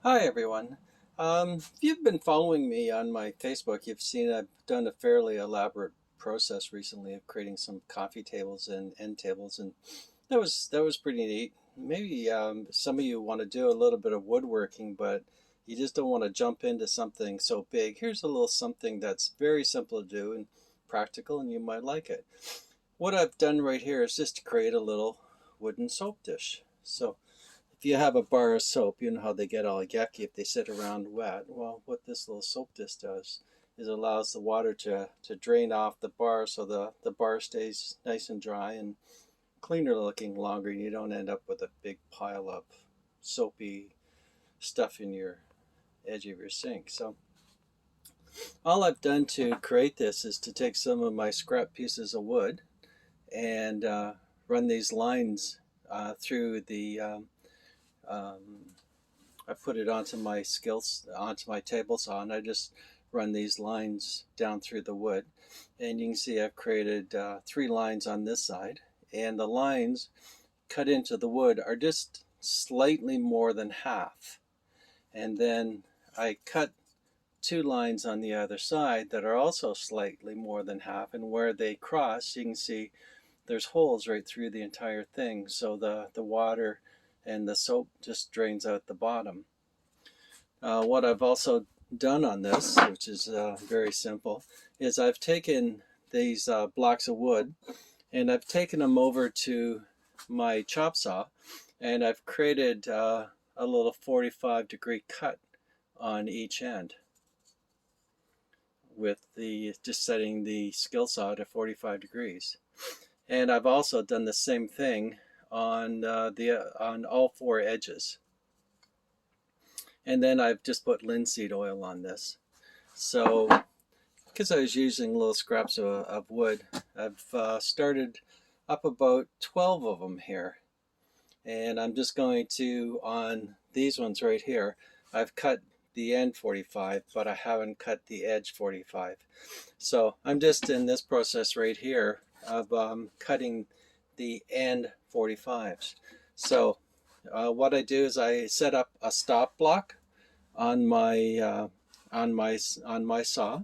Hi everyone. If you've been following me on my Facebook, you've seen I've done a fairly elaborate process recently of creating some coffee tables and end tables, and that was pretty neat. Maybe some of you want to do a little bit of woodworking, but you just don't want to jump into something so big. Here's a little something that's very simple to do and practical, and you might like it. What I've done right here is just to create a little wooden soap dish. So if you have a bar of soap, you know how they get all yucky if they sit around wet. Well, what this little soap dish does is allows the water to drain off the bar so the bar stays nice and dry and cleaner looking longer, and you don't end up with a big pile of soapy stuff in your edge of your sink. So all I've done to create this is to take some of my scrap pieces of wood and run these lines through the um, I put it onto my table saw, and I just run these lines down through the wood. And you can see I've created 3 lines on this side, and the lines cut into the wood are just slightly more than half. And then I cut 2 lines on the other side that are also slightly more than half, and where they cross, you can see there's holes right through the entire thing, so the water and the soap just drains out the bottom. What I've also done on this, which is very simple, is I've taken these blocks of wood and I've taken them over to my chop saw, and I've created a little 45-degree cut on each end with the just setting the skill saw to 45 degrees. And I've also done the same thing on on all 4 edges. And then I've just put linseed oil on this. So because I was using little scraps of wood, I've started up about 12 of them here. And I'm just going to, on these ones right here, I've cut the end 45, but I haven't cut the edge 45. So I'm just in this process right here of cutting the end 45s. So what I do is I set up a stop block on my saw,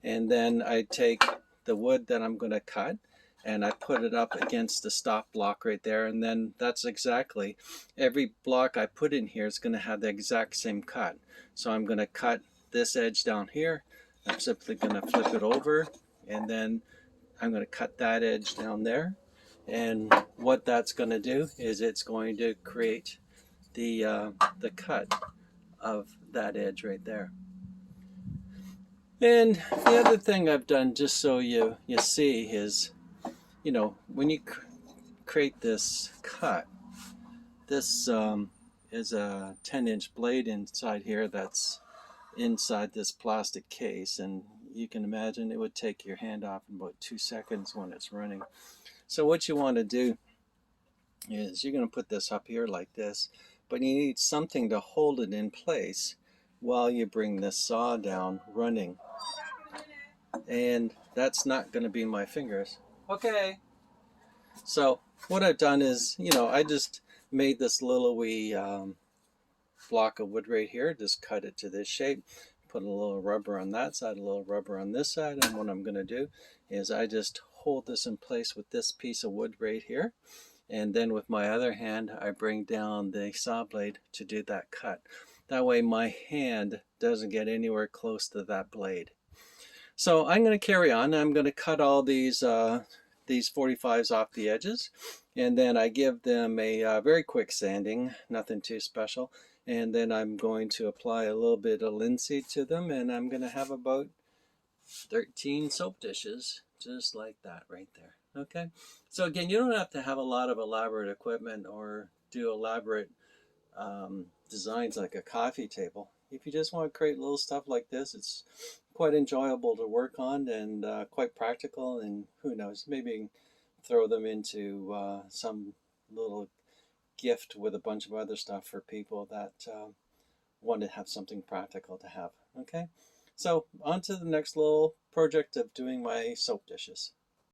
and then I take the wood that I'm going to cut and I put it up against the stop block right there, and then that's exactly every block I put in here is going to have the exact same cut. So I'm going to cut this edge down here. I'm simply going to flip it over, and then I'm going to cut that edge down there. And what that's going to do is it's going to create the cut of that edge right there. And the other thing I've done, just so you see, is, when you create this cut, this is a 10-inch blade inside here that's inside this plastic case, and you can imagine it would take your hand off in about 2 seconds when it's running. So what you want to do is you're going to put this up here like this, but you need something to hold it in place while you bring this saw down running. And that's not going to be my fingers. Okay. So what I've done is, I just made this little wee block of wood right here, just cut it to this shape, put a little rubber on that side, a little rubber on this side, and what I'm going to do is I just hold this in place with this piece of wood right here, and then with my other hand I bring down the saw blade to do that cut. That way my hand doesn't get anywhere close to that blade. So I'm going to carry on. I'm going to cut all these 45s off the edges, and then I give them a very quick sanding, nothing too special, and then I'm going to apply a little bit of linseed to them, and I'm going to have about 13 soap dishes just like that right there. Okay, so again, you don't have to have a lot of elaborate equipment or do elaborate designs like a coffee table. If you just want to create little stuff like this, it's quite enjoyable to work on, and quite practical, and who knows, maybe throw them into some little gift with a bunch of other stuff for people that want to have something practical to have. Okay, so on to the next little project of doing my soap dishes.